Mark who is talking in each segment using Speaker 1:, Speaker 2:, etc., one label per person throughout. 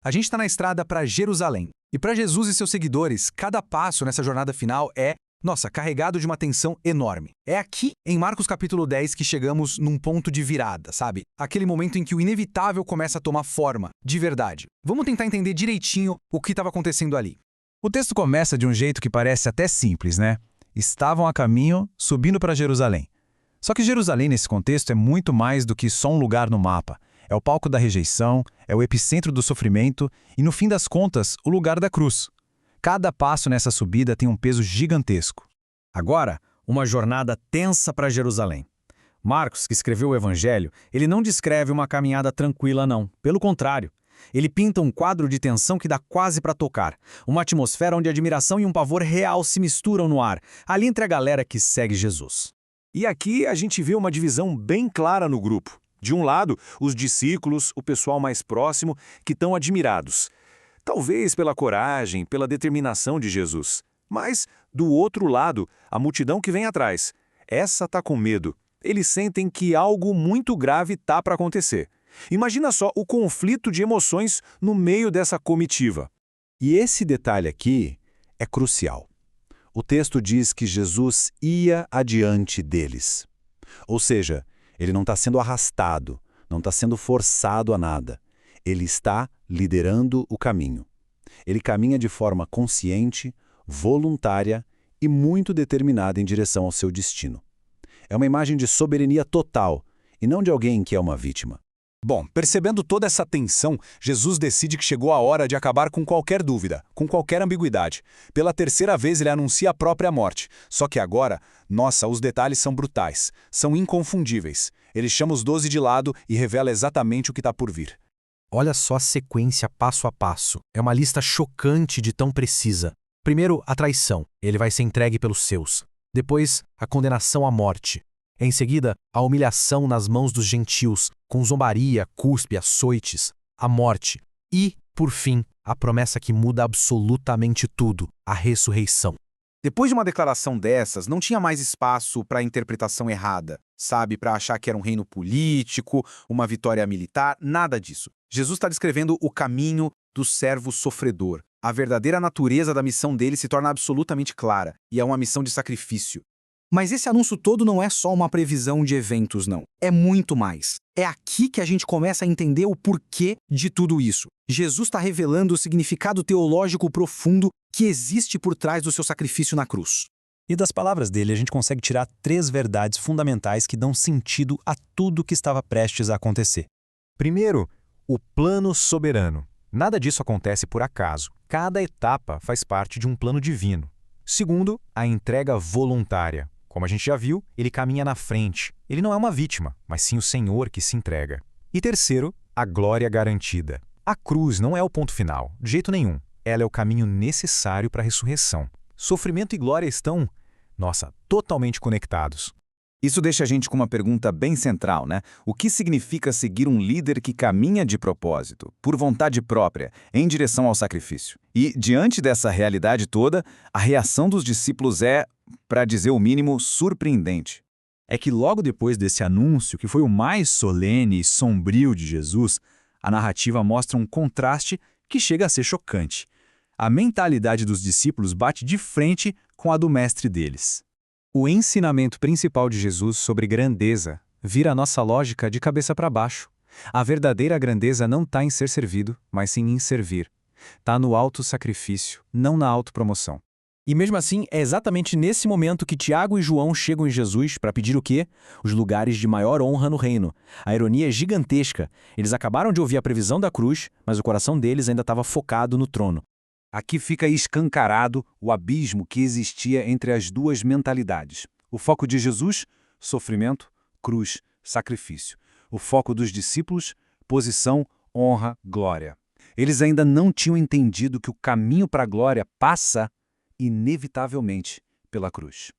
Speaker 1: A gente está na estrada para Jerusalém. E para Jesus e seus seguidores, cada passo nessa jornada final carregado de uma tensão enorme. É aqui, em Marcos capítulo 10, que chegamos num ponto de virada, sabe? Aquele momento em que o inevitável começa a tomar forma, de verdade. Vamos tentar entender direitinho o que estava acontecendo ali.
Speaker 2: O texto começa de um jeito que parece até simples, né? Estavam a caminho, subindo para Jerusalém. Só que Jerusalém, nesse contexto, é muito mais do que só um lugar no mapa. É o palco da rejeição, é o epicentro do sofrimento e, no fim das contas, o lugar da cruz. Cada passo nessa subida tem um peso gigantesco.
Speaker 3: Agora, uma jornada tensa para Jerusalém. Marcos, que escreveu o Evangelho, ele não descreve uma caminhada tranquila, não. Pelo contrário, ele pinta um quadro de tensão que dá quase para tocar. Uma atmosfera onde admiração e um pavor real se misturam no ar, ali entre a galera que segue Jesus.
Speaker 4: E aqui a gente vê uma divisão bem clara no grupo. De um lado, os discípulos, o pessoal mais próximo, que estão admirados. Talvez pela coragem, pela determinação de Jesus. Mas, do outro lado, a multidão que vem atrás. Essa está com medo. Eles sentem que algo muito grave está para acontecer. Imagina só o conflito de emoções no meio dessa comitiva.
Speaker 5: E esse detalhe aqui é crucial. O texto diz que Jesus ia adiante deles. Ou seja, ele não está sendo arrastado, não está sendo forçado a nada. Ele está liderando o caminho. Ele caminha de forma consciente, voluntária e muito determinada em direção ao seu destino. É uma imagem de soberania total e não de alguém que é uma vítima.
Speaker 1: Bom, percebendo toda essa tensão, Jesus decide que chegou a hora de acabar com qualquer dúvida, com qualquer ambiguidade. Pela terceira vez ele anuncia a própria morte. Só que agora, os detalhes são brutais, são inconfundíveis. Ele chama os 12 de lado e revela exatamente o que está por vir.
Speaker 6: Olha só a sequência passo a passo. É uma lista chocante de tão precisa. Primeiro, a traição. Ele vai ser entregue pelos seus. Depois, a condenação à morte. Em seguida, a humilhação nas mãos dos gentios, com zombaria, cuspe, açoites, a morte. E, por fim, a promessa que muda absolutamente tudo, a ressurreição.
Speaker 1: Depois de uma declaração dessas, não tinha mais espaço para interpretação errada, sabe? Para achar que era um reino político, uma vitória militar, nada disso. Jesus está descrevendo o caminho do servo sofredor. A verdadeira natureza da missão dele se torna absolutamente clara, e é uma missão de sacrifício. Mas esse anúncio todo não é só uma previsão de eventos, não. É muito mais. É aqui que a gente começa a entender o porquê de tudo isso. Jesus está revelando o significado teológico profundo que existe por trás do seu sacrifício na cruz.
Speaker 2: E das palavras dele, a gente consegue tirar 3 verdades fundamentais que dão sentido a tudo que estava prestes a acontecer. Primeiro, o plano soberano. Nada disso acontece por acaso. Cada etapa faz parte de um plano divino. Segundo, a entrega voluntária. Como a gente já viu, ele caminha na frente. Ele não é uma vítima, mas sim o Senhor que se entrega. E terceiro, a glória garantida. A cruz não é o ponto final, de jeito nenhum. Ela é o caminho necessário para a ressurreição. Sofrimento e glória estão, totalmente conectados.
Speaker 3: Isso deixa a gente com uma pergunta bem central, né? O que significa seguir um líder que caminha de propósito, por vontade própria, em direção ao sacrifício? E, diante dessa realidade toda, a reação dos discípulos é, para dizer o mínimo, surpreendente.
Speaker 2: É que logo depois desse anúncio, que foi o mais solene e sombrio de Jesus, a narrativa mostra um contraste que chega a ser chocante. A mentalidade dos discípulos bate de frente com a do mestre deles. O ensinamento principal de Jesus sobre grandeza vira a nossa lógica de cabeça para baixo. A verdadeira grandeza não está em ser servido, mas sim em servir. Está no autossacrifício, não na autopromoção.
Speaker 6: E mesmo assim, é exatamente nesse momento que Tiago e João chegam em Jesus para pedir o quê? Os lugares de maior honra no reino. A ironia é gigantesca. Eles acabaram de ouvir a previsão da cruz, mas o coração deles ainda estava focado no trono.
Speaker 4: Aqui fica escancarado o abismo que existia entre as duas mentalidades. O foco de Jesus, sofrimento, cruz, sacrifício. O foco dos discípulos, posição, honra, glória. Eles ainda não tinham entendido que o caminho para a glória passa, inevitavelmente, pela cruz.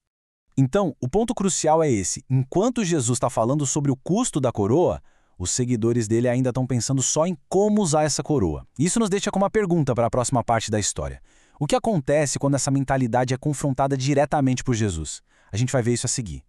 Speaker 6: Então, o ponto crucial é esse. Enquanto Jesus está falando sobre o custo da coroa, os seguidores dele ainda estão pensando só em como usar essa coroa. Isso nos deixa com uma pergunta para a próxima parte da história. O que acontece quando essa mentalidade é confrontada diretamente por Jesus? A gente vai ver isso a seguir.